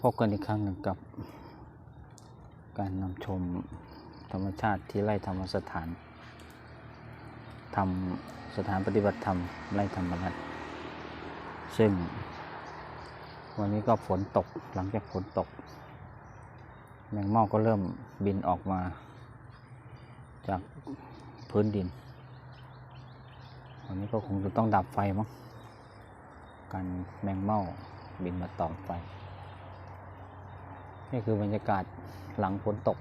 พบกันอีกครั้งหนึ่งกับการนำชมธรรมชาติที่ไร่ธรรมสถานสถานปฏิบัติธรรมไร่ธรรมรัตน์ซึ่งวันนี้ก็ฝนตกหลังจากฝนตกแมงเม่าก็เริ่มบินออกมาจากพื้นดินวันนี้ก็คงจะต้องดับไฟมั้งการแมงเม่าบินมาตอมไฟนี่คือบรรยากาศหลังฝนตก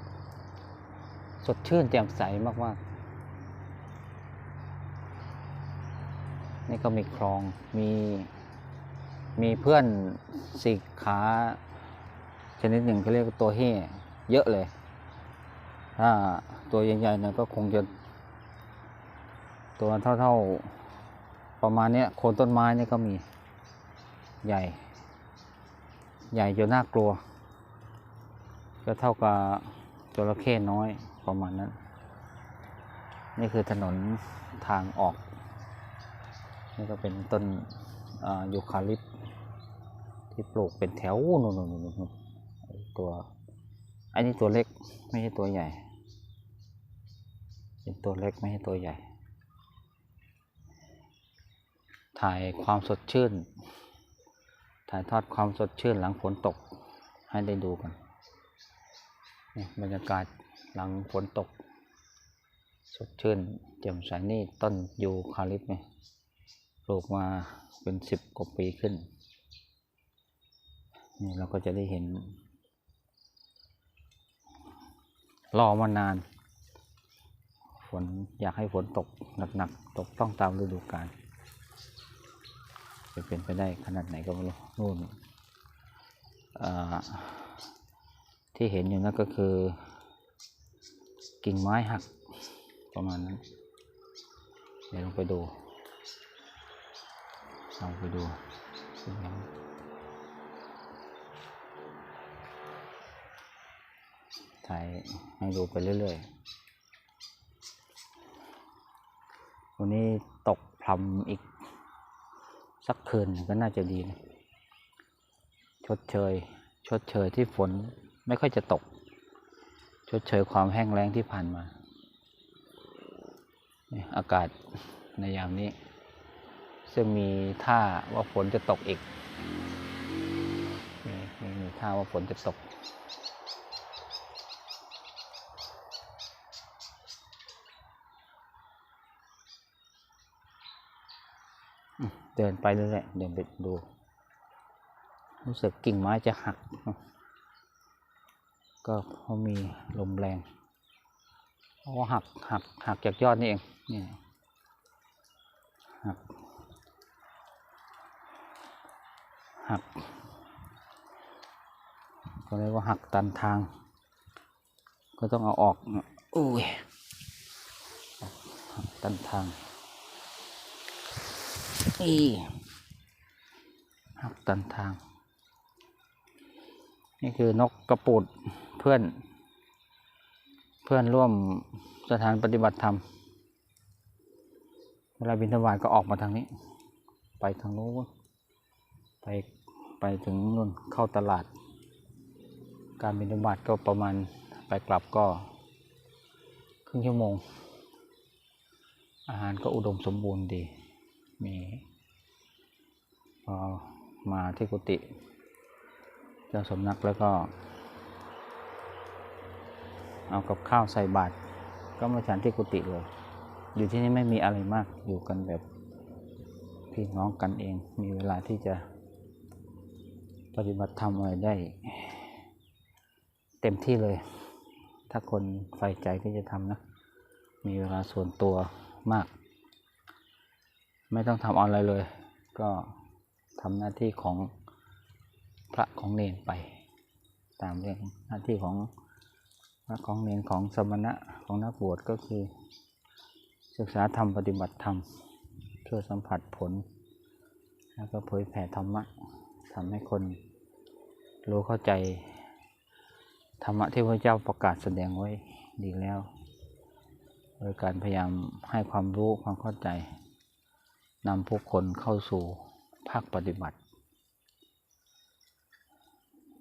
สดชื่นแจ่มใสมากๆนี่ก็มีคลองมีเพื่อนสีขาชนิดหนึ่งเขาเรียกว่าตัวเฮ่เยอะเลยถ้าตัวใหญ่ๆเนี่ยก็คงจะตัวเท่าประมาณนี้โคนต้นไม้นี่ก็มีใหญ่จนน่ากลัวก็เท่ากับจระเข้น้อยประมาณนั้นนี่คือถนนทางออกนี่ก็เป็นต้นยูคาลิปต์ที่ปลูกเป็นแถวนู่นตัวอันนี้ตัวเล็กไม่ใช่ตัวใหญ่เป็นตัวเล็กไม่ใช่ตัวใหญ่ถ่ายความสดชื่นถ่ายทอดความสดชื่นหลังฝนตกให้ได้ดูกันบรรยากาศหลังฝนตกสดชื่นแจ่มใสนี่ต้นยูคาลิปต์เนี่ยปลูกมาเป็น10 กว่าปีขึ้นนี่เราก็จะได้เห็นรอมานานฝนอยากให้ฝนตกหนักๆตกต้องตามฤดูกาลจะเป็นไปได้ขนาดไหนก็ไม่รู้นู่นที่เห็นอยู่นั่นก็คือกิ่งไม้หักประมาณนั้นเดี๋ยวลองไปดูถ่ายให้ดูไปเรื่อยๆวันนี้ตกพรำอีกสักคืนก็น่าจะดีนะชดเชยที่ฝนไม่ค่อยจะตกชดเชยความแห้งแล้งที่ผ่านมาอากาศในยามนี้ซึ่งมีท่าว่าฝนจะตกอีกมีท่าว่าฝนจะตกเดินไปเรื่อยๆเดินไปดูรู้สึกกิ่งไม้จะหักก็เพราะมีลมแรงเพราะว่าหักจากยอดนี่เองนี่หักก็เรียกว่าหักตันทางก็ต้องเอาออกอุ้ยหักตันทางหักตันทางนี่คือนกกระปูดเพื่อนร่วมสถานปฏิบัติธรรมเวลาบิณฑบาตก็ออกมาทางนี้ไปทางโน้นไปถึงนู่นเข้าตลาดการบิณฑบาตก็ประมาณไปกลับก็ครึ่งชั่วโมงอาหารก็อุดมสมบูรณ์ดีมีพอมาที่กุฏิเจ้าสำนักแล้วก็เอากับข้าวใส่บาตรก็มาฉันที่กุฏิเลยอยู่ที่นี่ไม่มีอะไรมากอยู่กันแบบพี่น้องกันเองมีเวลาที่จะปฏิบัติธรรมอะไรได้เต็มที่เลยถ้าคนใฝ่ใจที่จะทำนะมีเวลาส่วนตัวมากไม่ต้องทำอะไรเลยก็ทำหน้าที่ของพระของเนรไปตามเรื่องหน้าที่ของพระของเนรของสมณะของนักบวชก็คือศึกษาธรรมปฏิบัติธรรมเพื่อสัมผัสผลแล้วก็เผยแผ่ธรรมะทำให้คนรู้เข้าใจธรรมะที่พระเจ้าประกาศแสดงไว้ดีแล้วโดยการพยายามให้ความรู้ความเข้าใจนำผู้คนเข้าสู่ภาคปฏิบัติ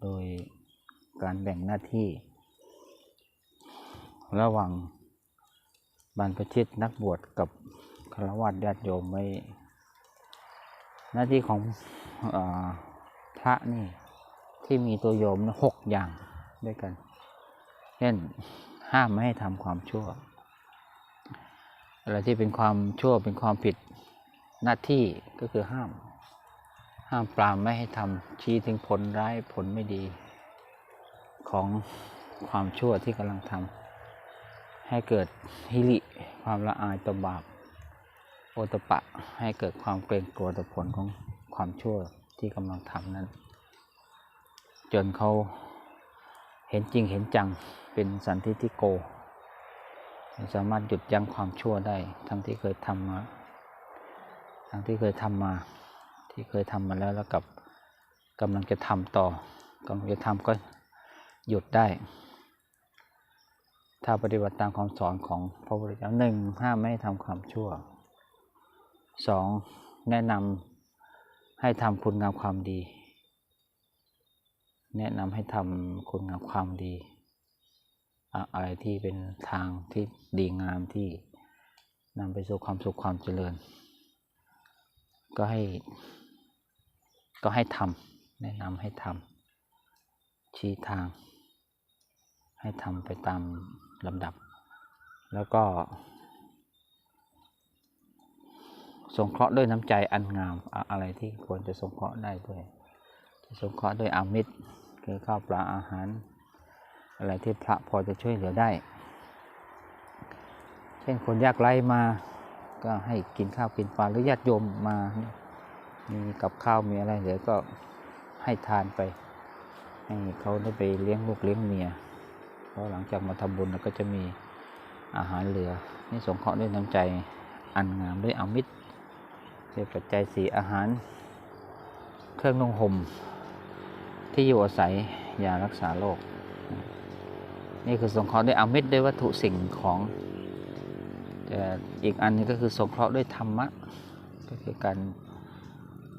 โ โดยการแบ่งหน้าที่ระหว่างบรรพชิตนักบวชกับฆราวาสญาติโยมไว้หน้าที่ของพระนี่ที่มีตัวโยม6 อย่างด้วยกันเช่นห้ามไม่ให้ทำความชั่วอะไรที่เป็นความชั่วเป็นความผิดหน้าที่ก็คือห้ามปรามไม่ให้ทำชี้ถึงผลร้ายผลไม่ดีของความชั่วที่กำลังทำให้เกิดหิริความละอายต่อบาปโอตปะให้เกิดความเกรงกลัวต่อผลของความชั่วที่กำลังทำนั้นจนเขาเห็นจริงเห็นจังเป็นสันทิฏฐิโกสามารถหยุดยั้งความชั่วได้ทั้งที่เคยทำมาที่เคยทำมาแล้วกับกำลังจะทำต่อกำลังจะทำก็หยุดได้ถ้าปฏิบัติตามคำสอนของพระพุทธเจ้า 1. ห้ามไม่ให้ทำความชั่ว 2. แนะนำให้ทำคุณงามความดีแนะนำให้ทำคุณงามความดีอะไรที่เป็นทางที่ดีงามที่นำไปสู่ความสุขความเจริญก็ให้ทำแนะนำให้ทำชี้ทางให้ทำไปตามลำดับแล้วก็สงเคราะห์ด้วยน้ำใจอันงามอะไรที่ควรจะสงเคราะห์ได้ด้วยสงเคราะห์ด้วยอามิตรคือข้าวปลาอาหารอะไรที่พระพอจะช่วยเหลือได้เช่นคนยากไร้มาก็ให้กินข้าวกินปลาหรือญาติโยมมามีกับข้าวมีอะไรเหลือก็ให้ทานไปให้เขาได้ไปเลี้ยงลูกเลี้ยงเมียเพราะหลังจากมาทำบุญก็จะมีอาหารเหลือนี่สงเคราะห์ด้วยน้ำใจอันงามด้วยอามิตรด้วยปัจจัย4อาหารเครื่องนุ่งห่มที่อยู่อาศัยยารักษาโรคนี่คือสงเคราะห์ด้วยอามิตรด้วยวัตถุสิ่งของแต่อีกอันนึงก็คือสงเคราะห์ด้วยธรรมะก็คือการ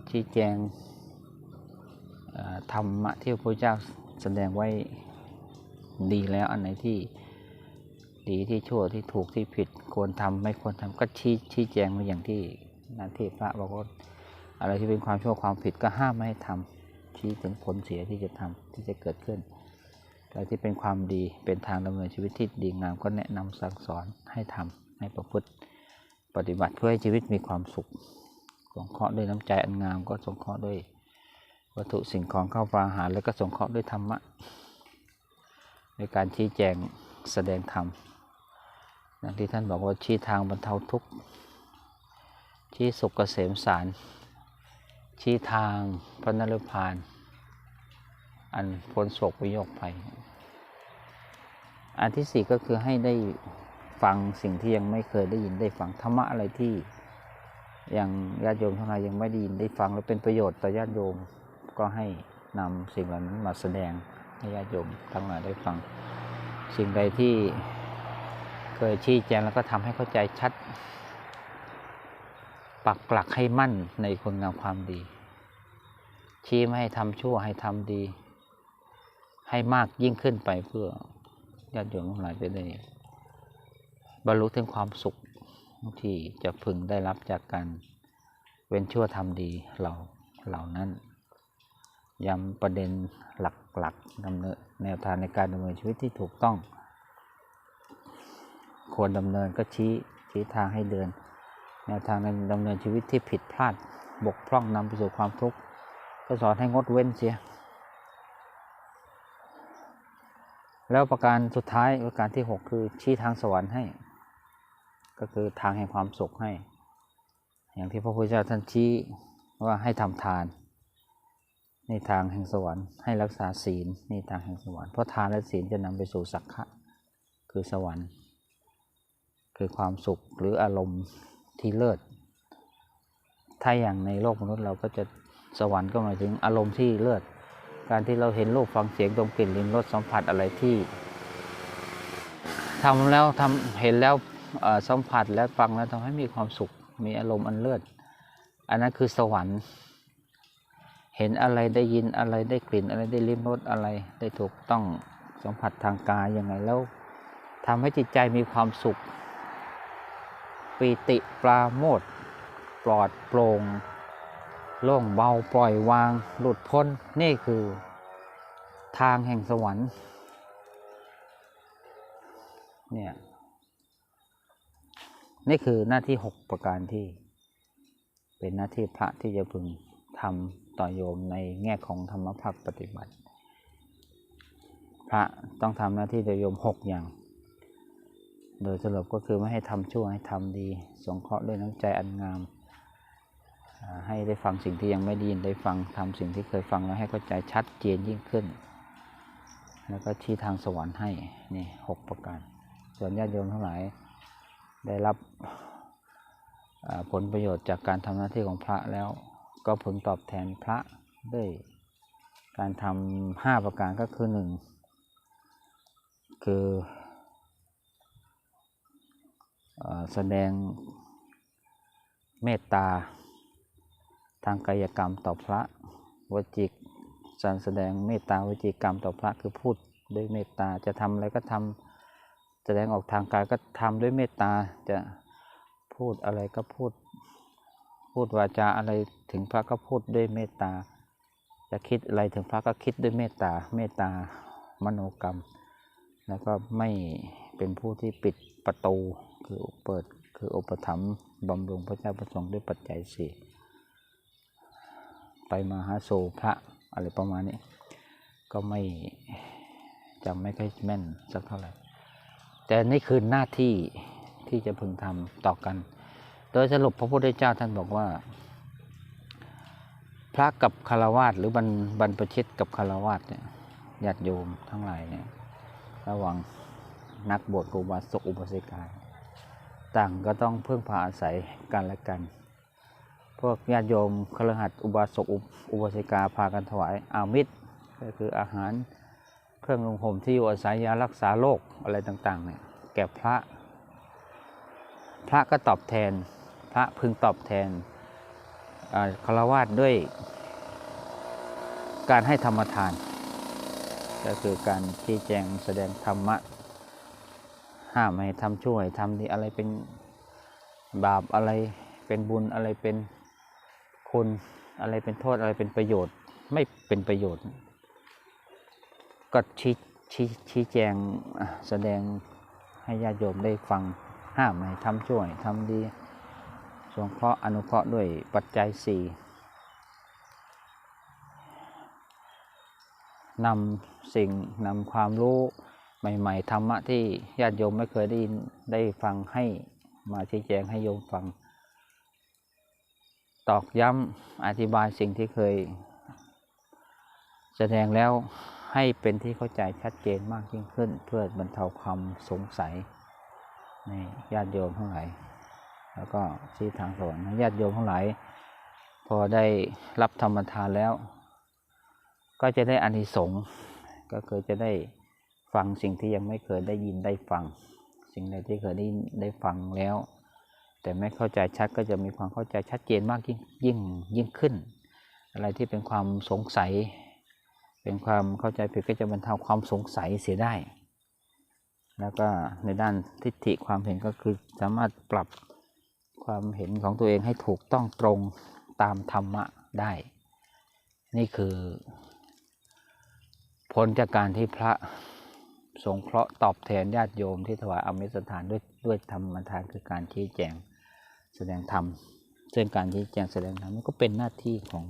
ชี้แจงธรรมะที่พระพุทธเจ้าแสดงไว้ดีแล้วอันไหนที่ดีที่ชั่วที่ถูกที่ผิดควรทำไม่ควรทำก็ชี้แจงมาอย่างที่หน้าที่พระบอกว่าอะไรที่เป็นความชั่วความผิดก็ห้ามไม่ให้ทำชี้ถึงผลเสียที่จะทำที่จะเกิดขึ้นอะไรที่เป็นความดีเป็นทางดำเนินชีวิตที่ดีงามก็แนะนำสั่งสอนให้ทำให้ประพฤติปฏิบัติเพื่อให้ชีวิตมีความสุขสงเคราะห์ด้วยน้ำใจอันงามก็สงเคราะห์ด้วยวัตถุสิ่งของข้าวปลาอาหารแล้วก็สงเคราะห์ด้วยธรรมะในการชี้แจงแสดงธรรมอย่างที่ท่านบอกว่าชี้ทางบรรเทาทุกข์ชี้สุขเกษมสารชี้ทางพระนฤพานอันพ้นโศกวิโยคภัยอันที่4ก็คือให้ได้ฟังสิ่งที่ยังไม่เคยได้ยินได้ฟังธรรมะอะไรที่ยังญาติโยมทั้งหลายยังไม่ได้ยินได้ฟังแล้วเป็นประโยชน์ต่อญาติโยมก็ให้นำสิ่งเหล่านั้นมาแสดงให้ญาติโยมทั้งหลายได้ฟังสิ่งใดที่เคยชี้แจงแล้วก็ทำให้เข้าใจชัดปักหลักให้มั่นในคุณงามความดีชี้ไม่ให้ทำชั่วให้ทำดีให้มากยิ่งขึ้นไปเพื่อญาติโยมทั้งหลายจะได้บรรลุถึงความสุขที่จะพึงได้รับจากการเว้นชั่วทำดีเหล่านั้นย้ำประเด็นหลักๆดำเนินแนวทางในการดำเนินชีวิตที่ถูกต้องควรดำเนินก็ชี้ทางให้เดินแนวทางในดำเนินชีวิตที่ผิดพลาดบกพร่องนำไปสู่ความทุกข์ก็สอนให้งดเว้นเสียแล้วประการสุดท้ายประการที่6คือชี้ทางสวรรค์ให้ก็คือทางแห่งความสุขให้อย่างที่พระพุทธเจ้าท่านชี้ว่าให้ทำทานในทางแห่งสวรรค์ให้รักษาศีลในทางแห่งสวรรค์เพราะทานและศีลจะนำไปสู่สักขะคือสวรรค์คือความสุขหรืออารมณ์ที่เลิศถ้าอย่างในโลกมนุษย์เราก็จะสวรรค์ก็หมายถึงอารมณ์ที่เลิศการที่เราเห็นรูปฟังเสียงดมกลิ่นลิ้มรสสัมผัสอะไรที่ทำแล้วเห็นแล้วสัมผัสและฟังแล้วทำให้มีความสุขมีอารมณ์อันเลิศอันนั้นคือสวรรค์ เห็นอะไรได้ยินอะไรได้กลิ่นอะไรได้ลิ้มรสอะไรได้ถูกต้องสัมผัสทางกายยังไงแล้วทำให้จิตใจมีความสุขปีติปราโมทย์ปลอดโปร่งโล่งเบาปล่อยวางหลุดพ้นนี่คือทางแห่งสวรรค์เนี่ยนี่คือหน้าที่6ประการที่เป็นหน้าที่พระที่จะพึงทำต่อโยมในแง่ของธรรมภาคปฏิบัติพระต้องทำหน้าที่ต่อโยม6อย่างโดยสรุปก็คือไม่ให้ทำชั่วให้ทำดีสงเคราะห์ด้วยน้ำใจอันงามให้ได้ฟังสิ่งที่ยังไม่ได้ยินได้ฟังทำสิ่งที่เคยฟังแล้วให้เข้าใจชัดเจนยิ่งขึ้นแล้วก็ชี้ทางสวรรค์ให้นี่6ประการส่วนญาติโยมทั้งหลายได้รับผลประโยชน์จากการทำหน้าที่ของพระแล้วก็พึงตอบแทนพระด้วยการทำ5ประการก็คือ1คือแสดงเมตตาทางกายกรรมต่อพระวจิกการแสดงเมตตาวจิกรรมต่อพระคือพูดด้วยเมตตาจะทำอะไรก็ทำแสดงออกทางกายก็ทำด้วยเมตตาจะพูดอะไรก็พูดวาจาอะไรถึงพระก็พูดด้วยเมตตาจะคิดอะไรถึงพระก็คิดด้วยเมตตามโนกรรมแล้วก็ไม่เป็นผู้ที่ปิดประตูคือเปิดคืออุปถัมภ์บำรุงพระเจ้าประสงค์ด้วยปัจจัย4ไปมาหาสู่พระอะไรประมาณนี้ก็ไม่จำไม่ค่อยแม่นสักเท่าไหร่แต่นี่คือหน้าที่ที่จะพึงทำต่อกันโดยสรุปพระพุทธเจ้าท่านบอกว่าพระกับฆราวาสหรือบรรพชิตกับฆราวาสเนี่ยญาติโยมทั้งหลายเนี่ยระหว่างนักบวชกับอุบาสกอุบาสิกาต่างก็ต้องพึ่งพาอาศัยกันและกันพวกญาติโยมคฤหัสถ์อุบาสกอุบาสิกาพากันถวายอามิสก็คืออาหารเครื่องนุ่งห่มที่อยู่อาศัยยารักษาโรคอะไรต่างๆเนี่ยแก่พระก็ตอบแทนพระพึงตอบแทนฆราวาสด้วยการให้ธรรมทานก็คือการชี้แจงแสดงธรรมะห้ามให้ทำชั่วให้ทำดีอะไรเป็นบาปอะไรเป็นบุญอะไรเป็นคุณอะไรเป็นโทษอะไรเป็นประโยชน์ไม่เป็นประโยชน์ก็ชี้แจงแสดงให้ญาติโยมได้ฟังห้ามให้ทำชั่วให้ทำดีสงเคราะห์อนุเคราะห์ด้วยปัจจัย4นำความรู้ใหม่ๆธรรมะที่ญาติโยมไม่เคยได้ฟังให้มาชี้แจงให้โยมฟังตอกย้ำอธิบายสิ่งที่เคยแสดงแล้วให้เป็นที่เข้าใจชัดเจนมากยิ่งขึ้นเพื่อบรรเทาความสงสัยในญาติโยมทั้งหลายแล้วก็ชี้ทางสวรรค์ญาติโยมทั้งหลายพอได้รับธรรมทานแล้วก็จะได้อานิสงส์ก็คือจะได้ฟังสิ่งที่ยังไม่เคยได้ยินได้ฟังสิ่งใดที่เคยได้ฟังแล้วแต่ไม่เข้าใจชัดก็จะมีความเข้าใจชัดเจนมากยิ่งขึ้นอะไรที่เป็นความสงสัยเป็นความเข้าใจผิดก็จะบรรเทาความสงสัยเสียได้แล้วก็ในด้านทิฏฐิความเห็นก็คือสามารถปรับความเห็นของตัวเองให้ถูกต้องตรงตามธรรมะได้นี่คือผลจากการที่พระสงเคราะห์ตอบแทนญาติโยมที่ถวายอามิสทานด้วยธรรมทานคือการชี้แจงแสดงธรรมซึ่งการชี้แจงแสดงธรรมก็เป็นหน้าที่ของ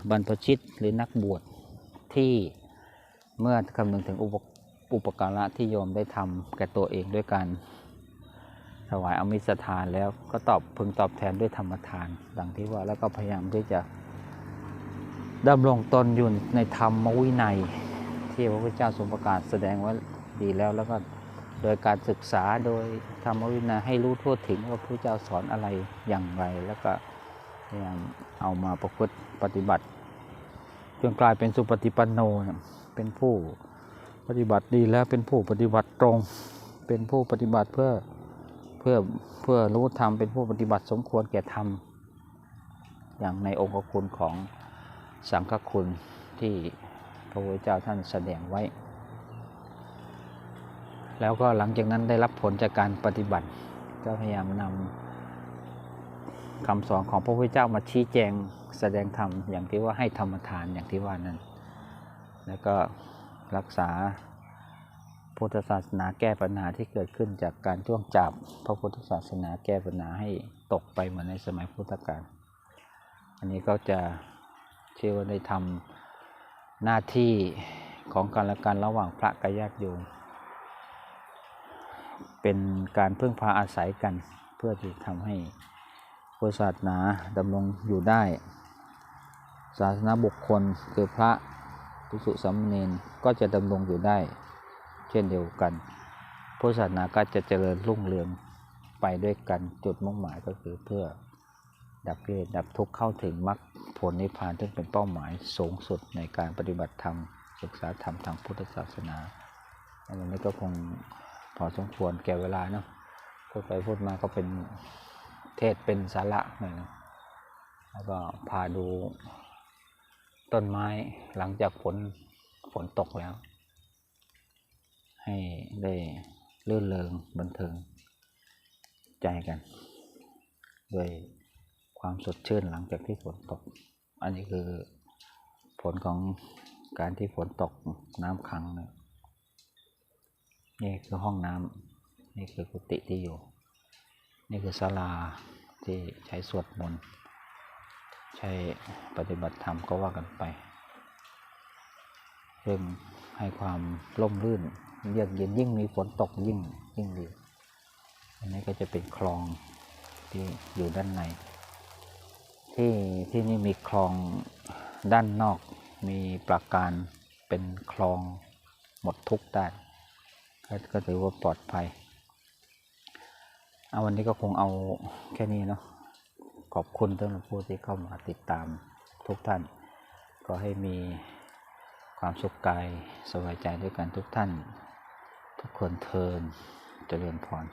บรรพชิตหรือนักบวชที่เมื่อคำนึงถึงอุปการะที่โยมได้ทำแก่ตัวเองด้วยการถวายอามิสทานแล้วก็พึงตอบแทนด้วยธรรมทานดังที่ว่าแล้วก็พยายามที่จะดำรงตนอยู่ในธรรมวินัยที่พระพุทธเจ้าทรงประกาศแสดงไว้ดีแล้วก็โดยการศึกษาโดยธรรมวินัยให้รู้ทั่วถึงว่าพระพุทธเจ้าสอนอะไรอย่างไรแล้วก็พยายามเอามาประพฤติปฏิบัติจนกลายเป็นสุปฏิปันโนเป็นผู้ปฏิบัติดีแล้วเป็นผู้ปฏิบัติตรงเป็นผู้ปฏิบัติเพื่อรู้ธรรมเป็นผู้ปฏิบัติสมควรแก่ธรรม อย่างในองค์คุณของสังฆคุณที่พระพุทธเจ้าท่านแสดงไว้ แล้วก็หลังจากนั้นได้รับผลจากการปฏิบัติก็พยายามนำคำสอนของพระพุทธเจ้ามาชี้แจงแสดงธรรมอย่างที่ว่าให้ธรรมทานอย่างที่ว่านั้นแล้วก็รักษาพุทธศาสนาแก้ปัญหาที่เกิดขึ้นจากการจ้วงจับพระพุทธศาสนาแก้ปัญหาให้ตกไปเหมือนในสมัยพุทธกาลอันนี้ก็จะเชื่อว่าได้ทำหน้าที่ของกันและกันระหว่างพระกับญาติโยมเป็นการพึ่งพาอาศัยกันเพื่อที่ทำให้พุทธศาสนาดำรงอยู่ได้ศาสนาบุคคลคือพระภิกษุสามเณรก็จะดำรงอยู่ได้เช่นเดียวกันพุทธศาสนาก็จะเจริญรุ่งเรืองไปด้วยกันจุดมุ่งหมายก็คือเพื่อดับกิเลสดับทุกข์เข้าถึงมรรคผลนิพพานซึ่งเป็นเป้าหมายสูงสุดในการปฏิบัติธรรมศึกษาธรรมทางพุทธศาสนาวันนี้ก็คงพอสมควรแก่เวลาเนาะพูดไปพูดมาก็เป็นเทศเป็นสาระหน่อยนะแล้วก็พาดูต้นไม้หลังจากฝนตกแล้วให้ได้ลื่นเริงบันเทิงใจกันด้วยความสดชื่นหลังจากที่ฝนตกอันนี้คือผลของการที่ฝนตกน้ำขังนะนี่คือห้องน้ำนี่คือกุฏิที่อยู่นี่คือศาลาที่ใช้สวดมนต์ใช้ปฏิบัติธรรมก็ว่ากันไปเรื่องให้ความร่มรื่นเยือกเย็นยิ่งมีฝนตกยิ่งดีอันนี้ก็จะเป็นคลองที่อยู่ด้านในที่นี่มีคลองด้านนอกมีปราการเป็นคลองหมดทุกด้านก็ถือว่าปลอดภัยวันนี้ก็คงเอาแค่นี้เนาะขอบคุณท่านผู้ที่เข้ามาติดตามทุกท่านก็ให้มีความสุขกายสบายใจด้วยกันทุกท่านทุกคนเทินเจริญพร